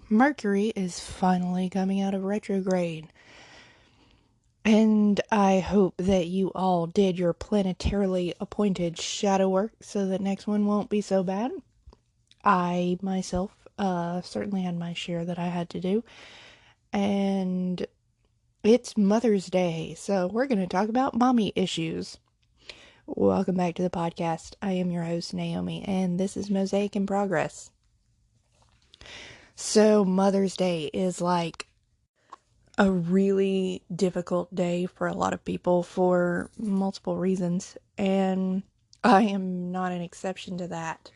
Mercury is finally coming out of retrograde. And I hope that you all did your planetarily appointed shadow work so that next one won't be so bad. I myself certainly had my share that I had to do. And it's Mother's Day, so we're going to talk about mommy issues. Welcome back to the podcast. I am your host, Naomi, and this is Mosaic in Progress. So, Mother's Day is like a really difficult day for a lot of people for multiple reasons, and I am not an exception to that.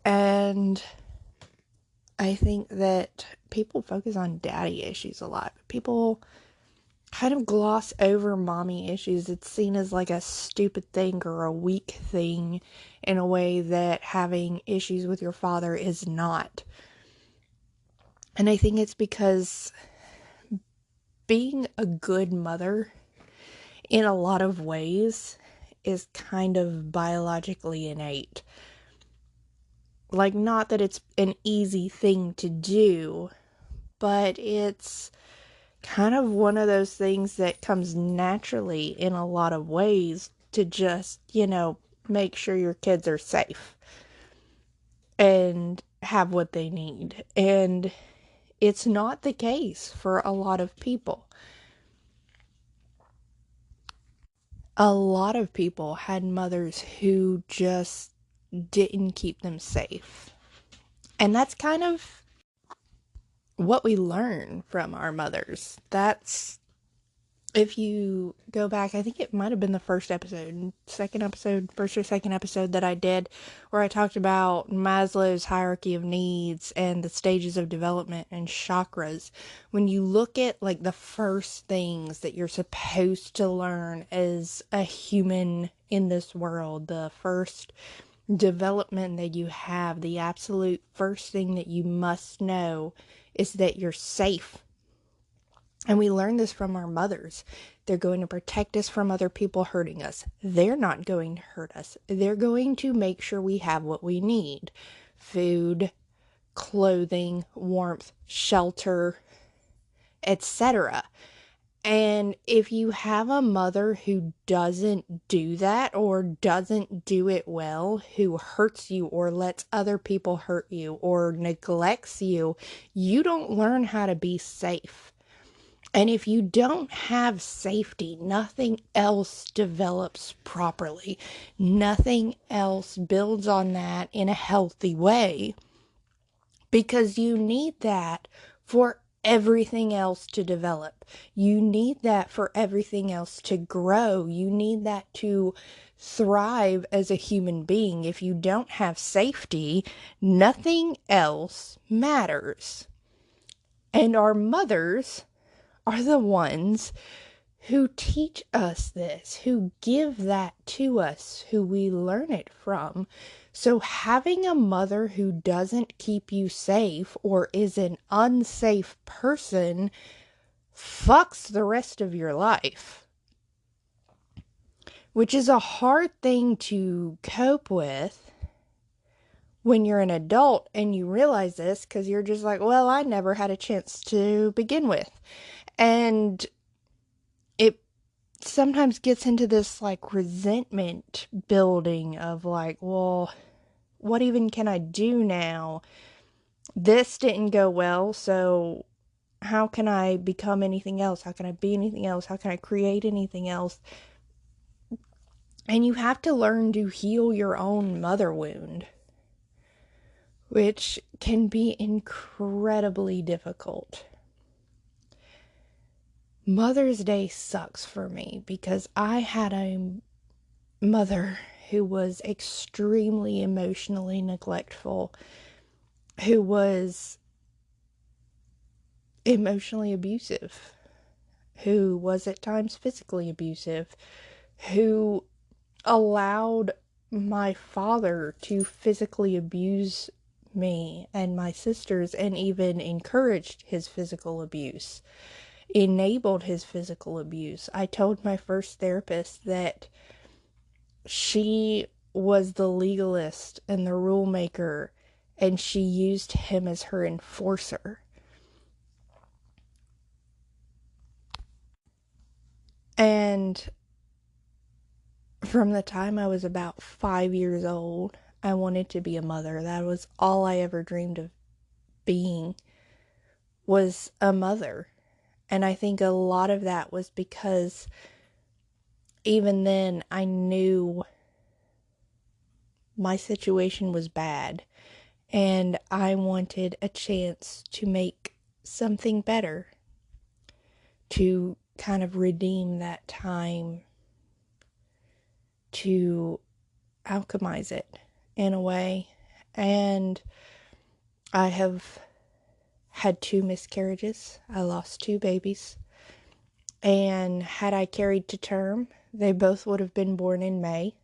And I think that people focus on daddy issues a lot. People kind of gloss over mommy issues. It's seen as like a stupid thing or a weak thing in a way that having issues with your father is not. And I think it's because being a good mother in a lot of ways is kind of biologically innate. Like, not that it's an easy thing to do, but it's kind of one of those things that comes naturally in a lot of ways to just, make sure your kids are safe and have what they need. And it's not the case for a lot of people. A lot of people had mothers who just didn't keep them safe. And that's kind of what we learn from our mothers. That's, if you go back, I think it might have been the first or second episode that I did, where I talked about Maslow's hierarchy of needs and the stages of development and chakras. When you look at like the first things that you're supposed to learn as a human in this world, the first development that you have, the absolute first thing that you must know is that you're safe. And we learn this from our mothers. They're going to protect us from other people hurting us. They're not going to hurt us. They're going to make sure we have what we need. Food, clothing, warmth, shelter, etc. And if you have a mother who doesn't do that or doesn't do it well, who hurts you or lets other people hurt you or neglects you, you don't learn how to be safe. And if you don't have safety, nothing else develops properly. Nothing else builds on that in a healthy way. Because you need that for everything else to develop. You need that for everything else to grow. You need that to thrive as a human being. If you don't have safety, nothing else matters. And our mothers are the ones who teach us this, who give that to us, who we learn it from. So having a mother who doesn't keep you safe or is an unsafe person fucks the rest of your life. Which is a hard thing to cope with when you're an adult and you realize this, because you're just like, well, I never had a chance to begin with. And it sometimes gets into this like resentment building of like, well, what even can I do now? This didn't go well, so how can I become anything else? How can I be anything else? How can I create anything else? And you have to learn to heal your own mother wound, which can be incredibly difficult. Mother's Day sucks for me because I had a mother who was extremely emotionally neglectful, who was emotionally abusive, who was at times physically abusive, who allowed my father to physically abuse me and my sisters and even encouraged his physical abuse, enabled his physical abuse. I told my first therapist that she was the legalist and the rule maker and she used him as her enforcer. And from the time I was about 5 years old, I wanted to be a mother. That was all I ever dreamed of being, was a mother. And I think a lot of that was because even then I knew my situation was bad and I wanted a chance to make something better, to kind of redeem that time, to alchemize it in a way. And I have had 2 miscarriages. I lost 2 babies. And had I carried to term, they both would have been born in May.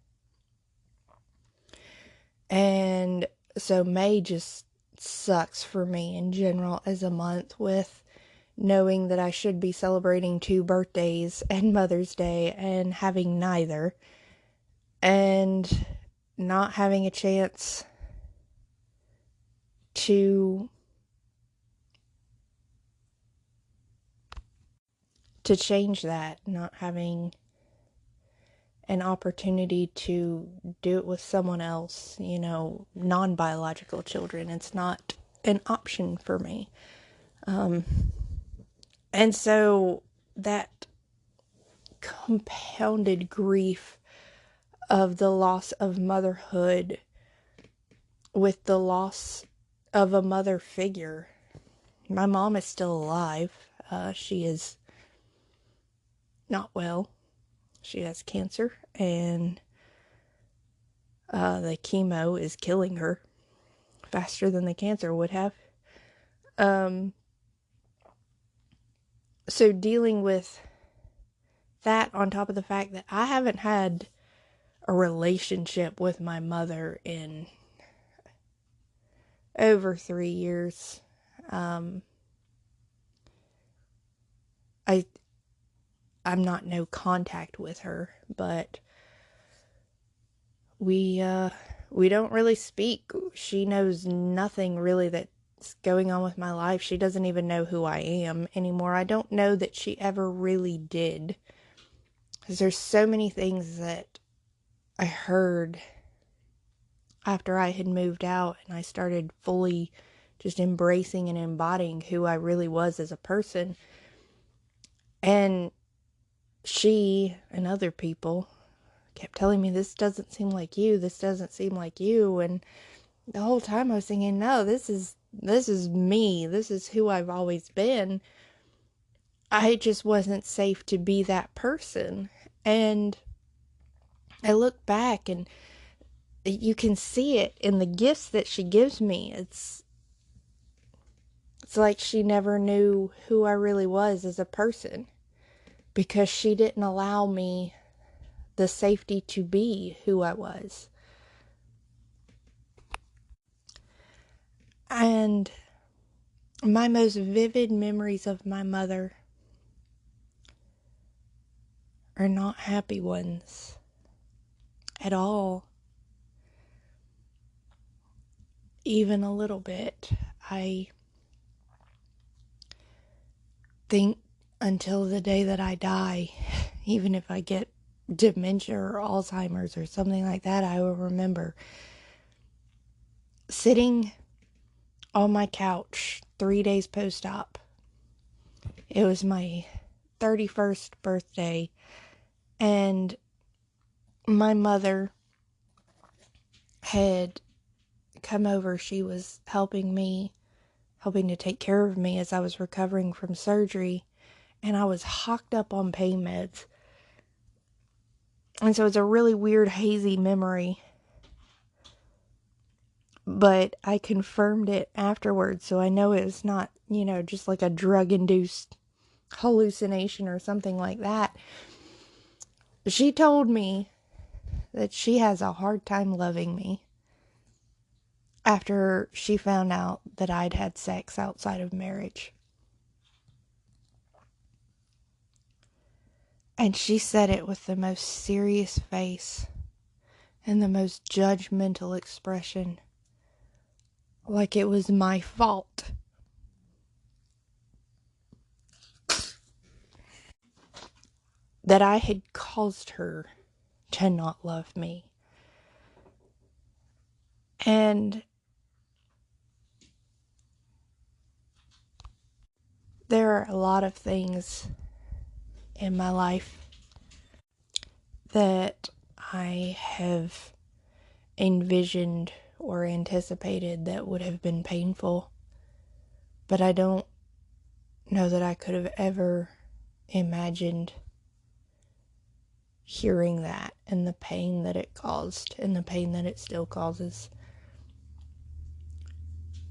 And so May just sucks for me in general as a month, with knowing that I should be celebrating 2 birthdays and Mother's Day and having neither, and not having a chance to change that, not having an opportunity to do it with someone else, non-biological children. It's not an option for me. And so that compounded grief of the loss of motherhood with the loss of a mother figure. My mom is still alive. She is not well. She has cancer, and the chemo is killing her faster than the cancer would have. So dealing with that on top of the fact that I haven't had a relationship with my mother in over 3 years. I'm not no contact with her, but we don't really speak. She knows nothing really that's going on with my life. She doesn't even know who I am anymore. I don't know that she ever really did. Because there's so many things that I heard after I had moved out and I started fully just embracing and embodying who I really was as a person. And she and other people kept telling me, this doesn't seem like you, this doesn't seem like you. And the whole time I was thinking, no, this is me, this is who I've always been. I just wasn't safe to be that person. And I look back and you can see it in the gifts that she gives me. It's like she never knew who I really was as a person, because she didn't allow me the safety to be who I was. And my most vivid memories of my mother are not happy ones at all. Even a little bit. I think until the day that I die, even if I get dementia or Alzheimer's or something like that, I will remember sitting on my couch 3 days post-op. It was my 31st birthday, and my mother had come over. She was helping to take care of me as I was recovering from surgery, and I was hocked up on pain meds. And so it's a really weird, hazy memory, but I confirmed it afterwards, so I know it's not, just like a drug-induced hallucination or something like that. She told me that she has a hard time loving me after she found out that I'd had sex outside of marriage. And she said it with the most serious face and the most judgmental expression like it was my fault. That I had caused her to not love me. And there are a lot of things in my life that I have envisioned or anticipated that would have been painful, but I don't know that I could have ever imagined hearing that and the pain that it caused and the pain that it still causes.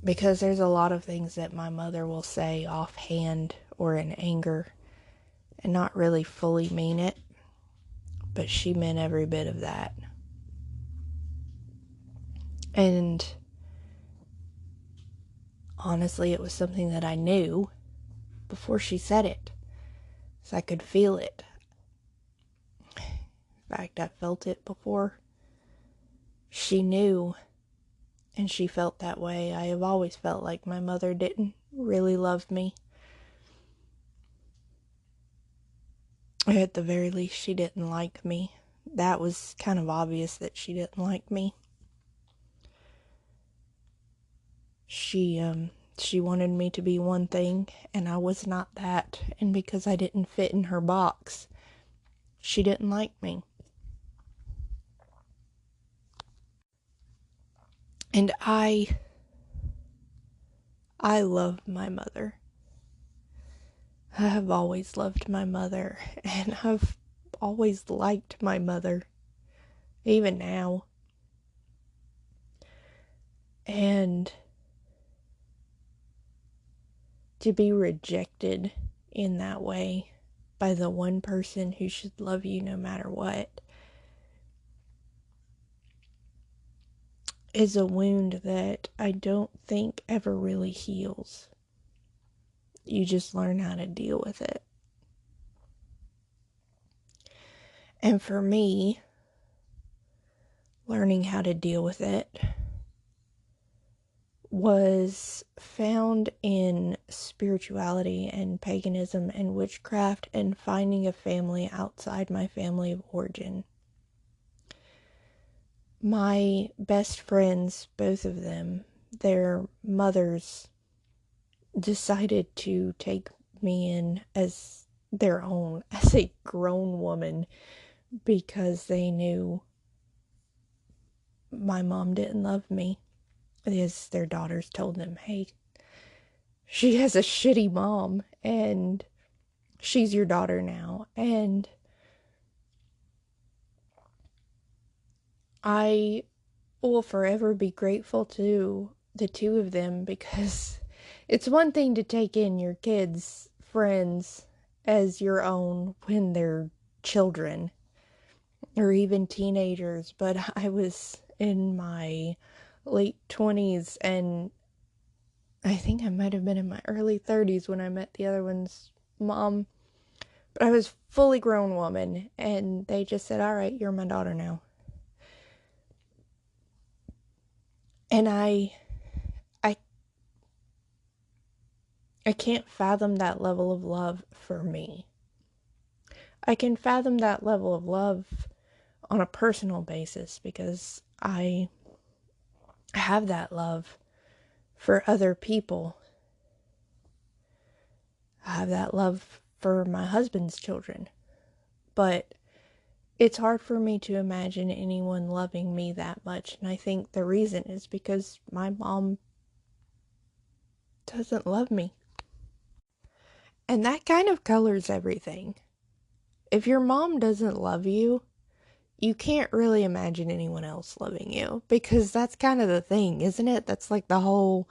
Because there's a lot of things that my mother will say offhand or in anger and not really fully mean it, but she meant every bit of that. And honestly, it was something that I knew before she said it, so I could feel it. In fact, I felt it before she knew, and she felt that way. I have always felt like my mother didn't really love me. At the very least, she didn't like me. That was kind of obvious that she didn't like me. She wanted me to be one thing, and I was not that. And because I didn't fit in her box, she didn't like me. And I love my mother. I have always loved my mother, and I've always liked my mother, even now. And to be rejected in that way by the one person who should love you no matter what is a wound that I don't think ever really heals. You just learn how to deal with it. And for me, learning how to deal with it was found in spirituality and paganism and witchcraft and finding a family outside my family of origin. My best friends, both of them, their mothers decided to take me in as their own, as a grown woman, because they knew my mom didn't love me. As their daughters told them, hey, she has a shitty mom and she's your daughter now. And I will forever be grateful to the two of them, because it's one thing to take in your kids' friends as your own when they're children or even teenagers, but I was in my late 20s, and I think I might have been in my early 30s when I met the other one's mom, but I was fully grown woman, and they just said, all right, you're my daughter now. And I can't fathom that level of love for me. I can fathom that level of love on a personal basis because I have that love for other people. I have that love for my husband's children. But it's hard for me to imagine anyone loving me that much. And I think the reason is because my mom doesn't love me. And that kind of colors everything. If your mom doesn't love you, you can't really imagine anyone else loving you, because that's kind of the thing, isn't it? That's like the whole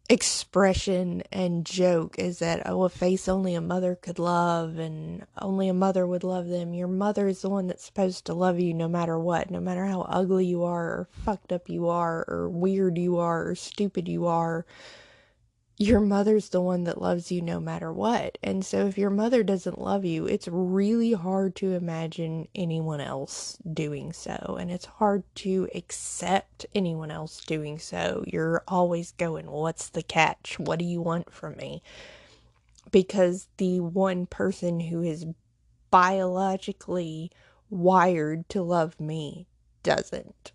expression and joke, is that, oh, a face only a mother could love and only a mother would love them. Your mother is the one that's supposed to love you no matter what, no matter how ugly you are or fucked up you are or weird you are or stupid you are. your mother's the one that loves you no matter what. And so if your mother doesn't love you, it's really hard to imagine anyone else doing so. And it's hard to accept anyone else doing so. You're always going, what's the catch? What do you want from me? Because the one person who is biologically wired to love me doesn't.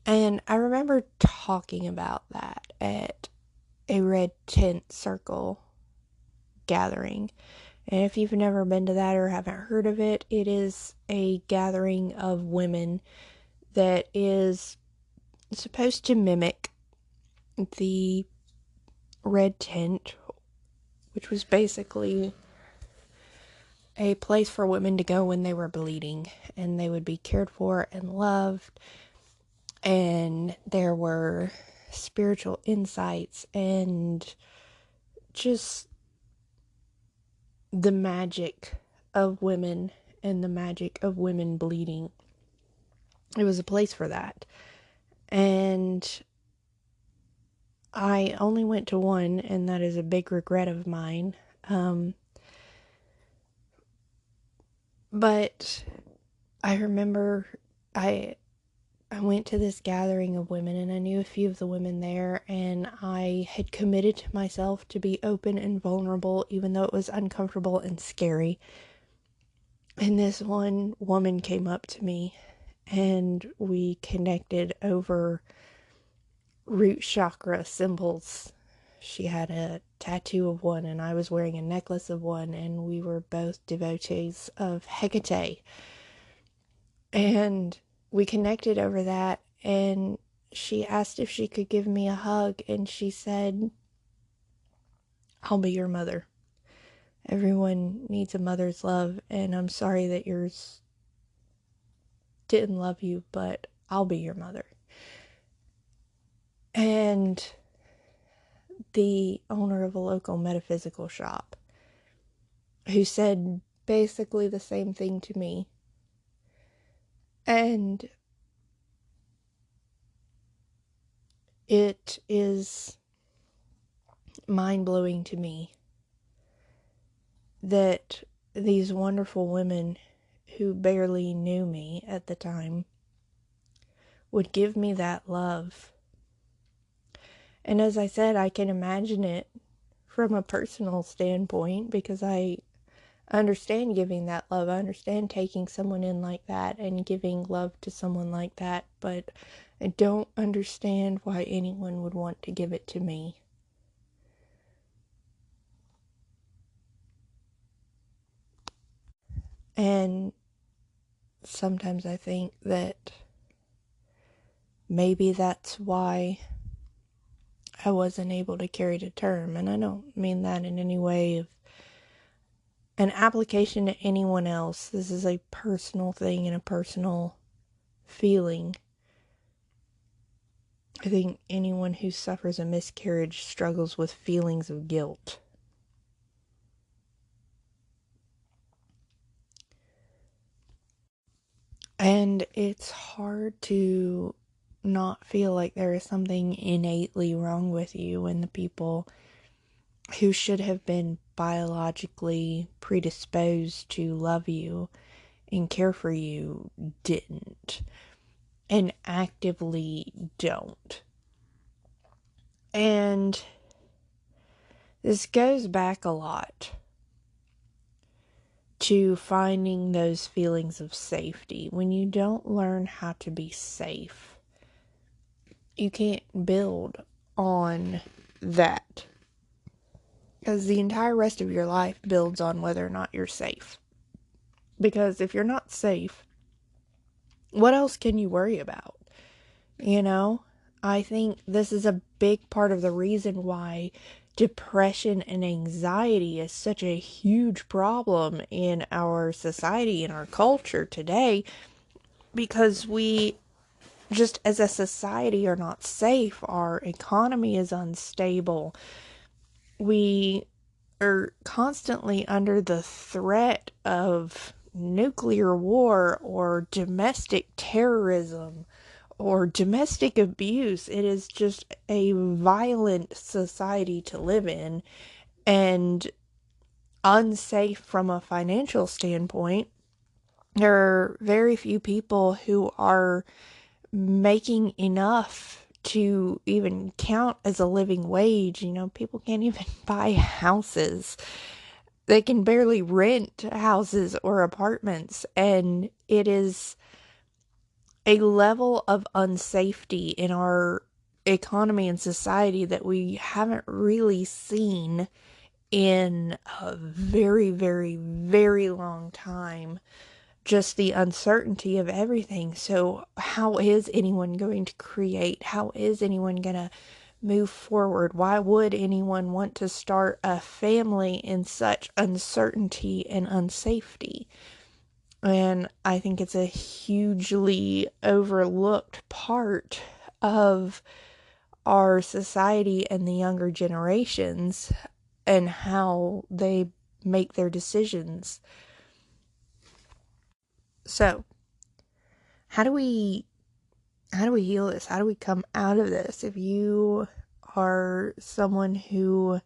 And I remember talking about that at a red tent circle gathering. And if you've never been to that or haven't heard of it, it is a gathering of women that is supposed to mimic the red tent, which was basically a place for women to go when they were bleeding, and they would be cared for and loved, and there were spiritual insights and just the magic of women and the magic of women bleeding. It was a place for that. And I only went to one, and that is a big regret of mine. But I remember I went to this gathering of women, and I knew a few of the women there, and I had committed to myself to be open and vulnerable, even though it was uncomfortable and scary. And this one woman came up to me, and we connected over root chakra symbols. She had a tattoo of one, and I was wearing a necklace of one, and we were both devotees of Hecate. And we connected over that, and she asked if she could give me a hug, and she said, I'll be your mother. Everyone needs a mother's love, and I'm sorry that yours didn't love you, but I'll be your mother. And the owner of a local metaphysical shop, who said basically the same thing to me. And it is mind-blowing to me that these wonderful women who barely knew me at the time would give me that love. And as I said, I can imagine it from a personal standpoint, because I understand giving that love. I understand taking someone in like that and giving love to someone like that, but I don't understand why anyone would want to give it to me. And sometimes I think that maybe that's why I wasn't able to carry to term. And I don't mean that in any way of an application to anyone else. This is a personal thing and a personal feeling. I think anyone who suffers a miscarriage struggles with feelings of guilt. And it's hard to not feel like there is something innately wrong with you when the people who should have been biologically predisposed to love you and care for you didn't, and actively don't. And this goes back a lot to finding those feelings of safety. When you don't learn how to be safe, you can't build on that, because the entire rest of your life builds on whether or not you're safe. Because if you're not safe, what else can you worry about? You know, I think this is a big part of the reason why depression and anxiety is such a huge problem in our society, in our culture today, because we just as a society are not safe. Our economy is unstable. We are constantly under the threat of nuclear war or domestic terrorism or domestic abuse. It is just a violent society to live in and unsafe from a financial standpoint. There are very few people who are making enough to even count as a living wage. People can't even buy houses. They can barely rent houses or apartments, and it is a level of unsafety in our economy and society that we haven't really seen in a very, very, very long time. Just the uncertainty of everything. So how is anyone going to create? How is anyone going to move forward? Why would anyone want to start a family in such uncertainty and unsafety? And I think it's a hugely overlooked part of our society and the younger generations and how they make their decisions. So, how do we heal this? How do we come out of this? If you are someone who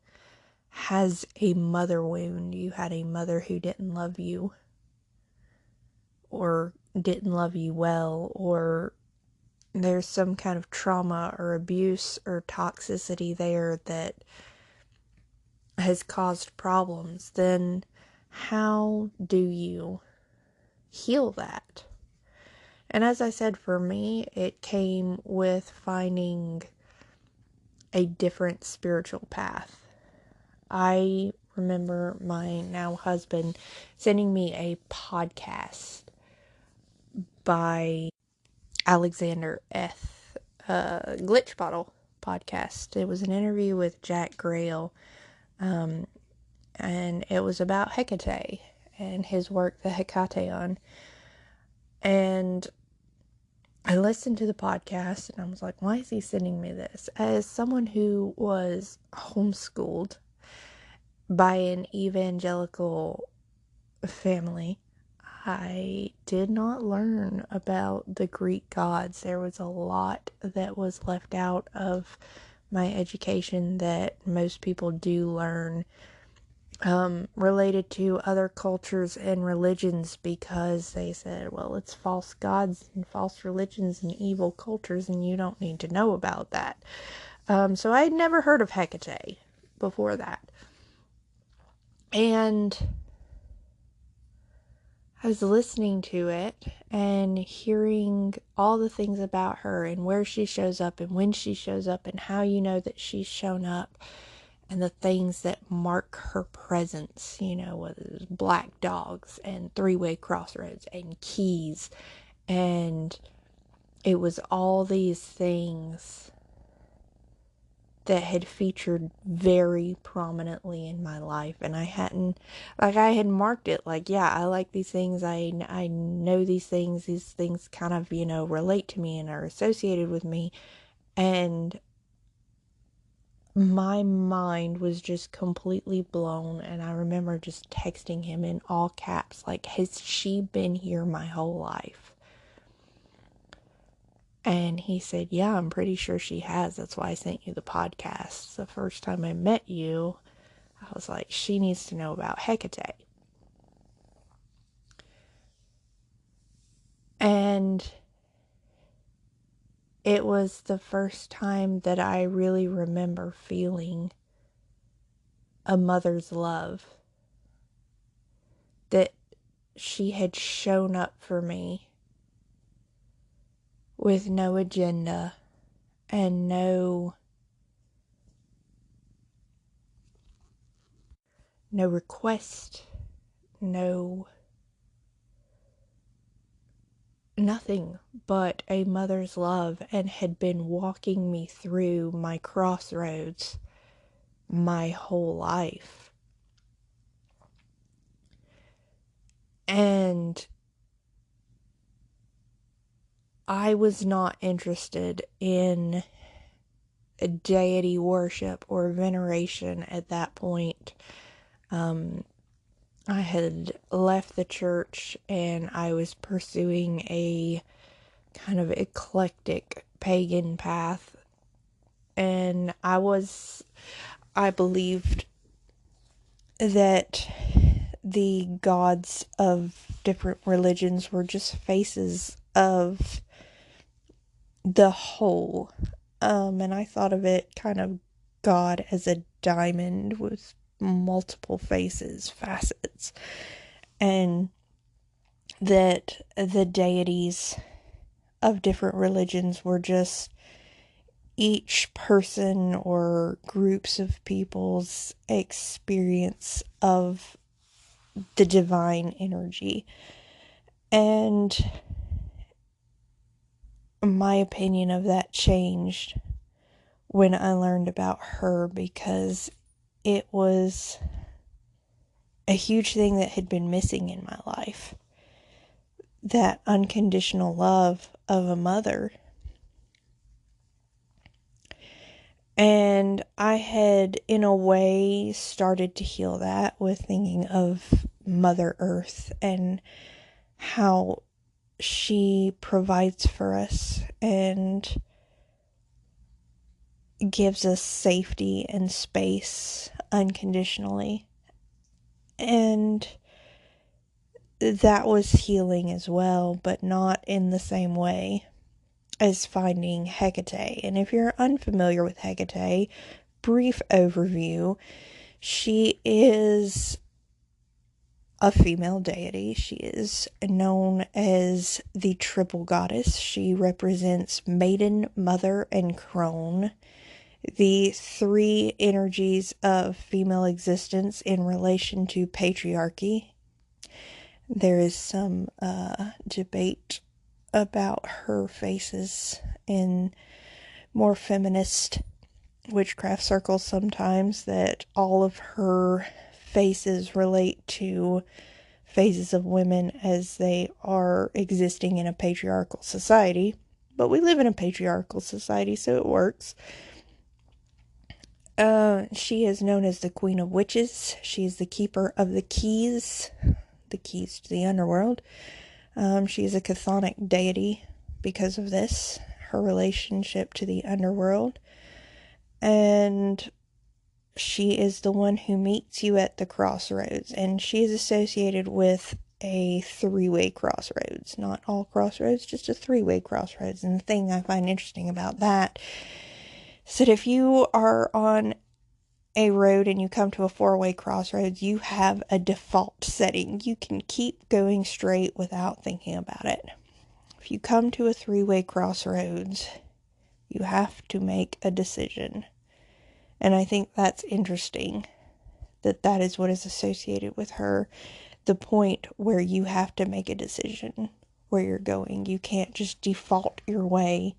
has a mother wound, you had a mother who didn't love you or didn't love you well, or there's some kind of trauma or abuse or toxicity there that has caused problems, then how do you heal that? And as I said, for me, it came with finding a different spiritual path. I remember my now husband sending me a podcast by Alexander F. Glitch Bottle podcast. It was an interview with Jack Grail, and it was about Hecate and his work, the Hecateon. And I listened to the podcast and I was like, why is he sending me this? As someone who was homeschooled by an evangelical family, I did not learn about the Greek gods. There was a lot that was left out of my education that most people do learn, related to other cultures and religions, because they said, well, it's false gods and false religions and evil cultures and you don't need to know about that. So I had never heard of Hecate before that. And I was listening to it and hearing all the things about her and where she shows up and when she shows up and how you know that she's shown up and the things that mark her presence, whether it's black dogs and three-way crossroads and keys. And it was all these things that had featured very prominently in my life, and I had marked it like, yeah, I like these things, I know these things kind of, relate to me and are associated with me, and my mind was just completely blown. And I remember just texting him in all caps, like, has she been here my whole life? And he said, yeah, I'm pretty sure she has. That's why I sent you the podcast. The first time I met you, I was like, she needs to know about Hecate. And it was the first time that I really remember feeling a mother's love. That she had shown up for me with no agenda and no request, nothing but a mother's love, and had been walking me through my crossroads my whole life. And I was not interested in deity worship or veneration at that point. I had left the church and I was pursuing a kind of eclectic pagan path. And I believed that the gods of different religions were just faces of the whole. And I thought of it kind of God as a diamond with multiple faces, facets. And that the deities of different religions were just each person or groups of people's experience of the divine energy. And my opinion of that changed when I learned about her, because it was a huge thing that had been missing in my life. That unconditional love of a mother. And I had, in a way, started to heal that with thinking of Mother Earth and how she provides for us and gives us safety and space unconditionally. And that was healing as well, but not in the same way as finding Hecate. And if you're unfamiliar with Hecate, brief overview, she is a female deity. She is known as the triple goddess. She represents maiden, mother, and crone, the three energies of female existence in relation to patriarchy. There is some debate about her faces in more feminist witchcraft circles sometimes, that all of her faces relate to phases of women as they are existing in a patriarchal society. But we live in a patriarchal society, so it works. She is known as the Queen of Witches. She is the keeper of the keys to the underworld. She is a chthonic deity because of this, her relationship to the underworld. And she is the one who meets you at the crossroads. And she is associated with a three-way crossroads. Not all crossroads, just a three-way crossroads. And the thing I find interesting about that is that if you are on a road and you come to a four-way crossroads, you have a default setting. You can keep going straight without thinking about it. If you come to a three-way crossroads, you have to make a decision. And I think that's interesting, that is what is associated with her. The point where you have to make a decision where you're going. You can't just default your way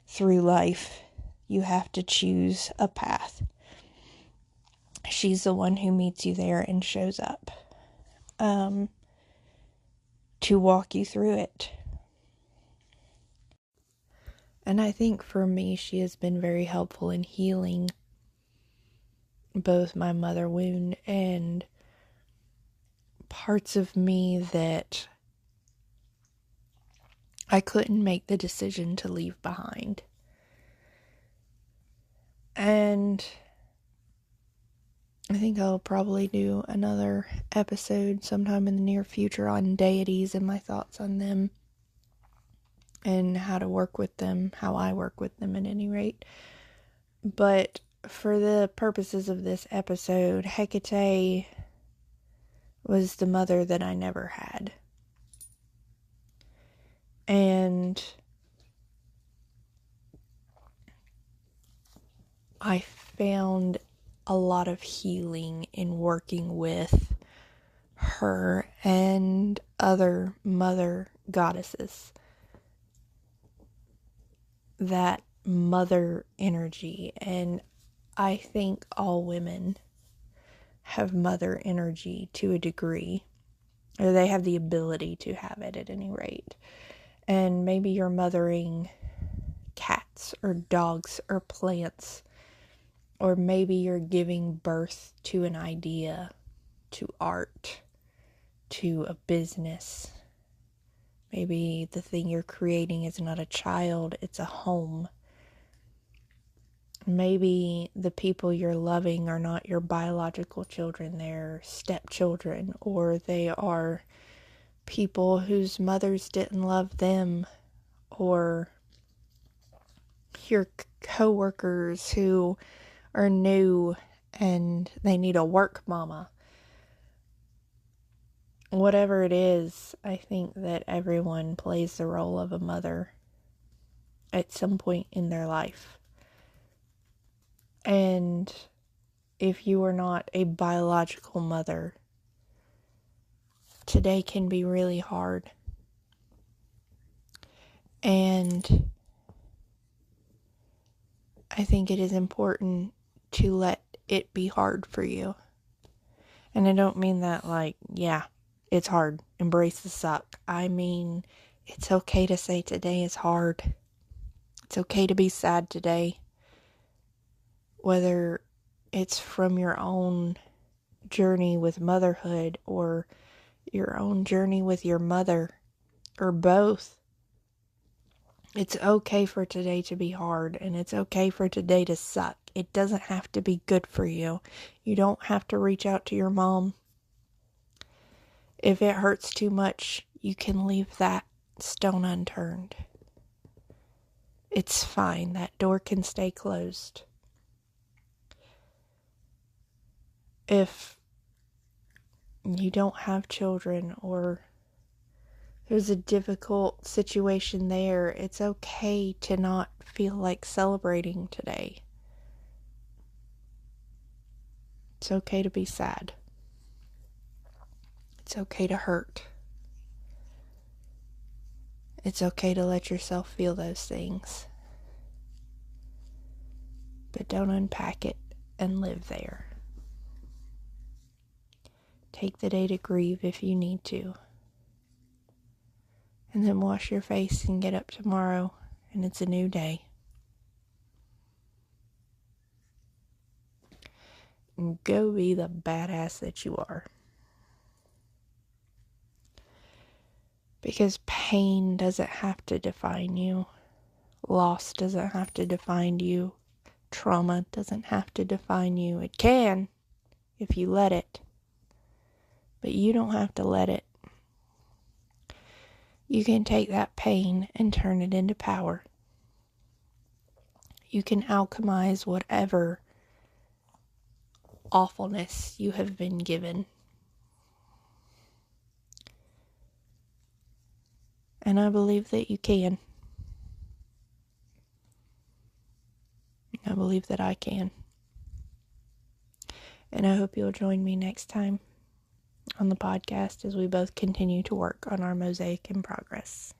through life. You have to choose a path. She's the one who meets you there and shows up to walk you through it. And I think for me, she has been very helpful in healing both my mother wound and parts of me that I couldn't make the decision to leave behind. And I think I'll probably do another episode sometime in the near future on deities and my thoughts on them and how to work with them, how I work with them at any rate. But for the purposes of this episode, Hecate was the mother that I never had. And I found a lot of healing in working with her and other mother goddesses. That mother energy, and I think all women have mother energy to a degree, or they have the ability to have it at any rate. And maybe you're mothering cats or dogs or plants, or maybe you're giving birth to an idea, to art, to a business. Maybe the thing you're creating is not a child, it's a home. Maybe the people you're loving are not your biological children, they're stepchildren, or they are people whose mothers didn't love them, or your coworkers who are new and they need a work mama. Whatever it is, I think that everyone plays the role of a mother at some point in their life. And if you are not a biological mother, today can be really hard. And I think it is important to let it be hard for you. And I don't mean that like, yeah, it's hard. Embrace the suck. I mean, it's okay to say today is hard. It's okay to be sad today. Whether it's from your own journey with motherhood or your own journey with your mother or both. It's okay for today to be hard, and it's okay for today to suck. It doesn't have to be good for you. You don't have to reach out to your mom. If it hurts too much, you can leave that stone unturned. It's fine. That door can stay closed. If you don't have children or there's a difficult situation there, it's okay to not feel like celebrating today. It's okay to be sad. It's okay to hurt. It's okay to let yourself feel those things. But don't unpack it and live there. Take the day to grieve if you need to. And then wash your face and get up tomorrow, and it's a new day. And go be the badass that you are. Because pain doesn't have to define you. Loss doesn't have to define you. Trauma doesn't have to define you. It can, if you let it. But you don't have to let it. You can take that pain and turn it into power. You can alchemize whatever awfulness you have been given. And I believe that you can. I believe that I can. And I hope you'll join me next time on the podcast as we both continue to work on our mosaic in progress.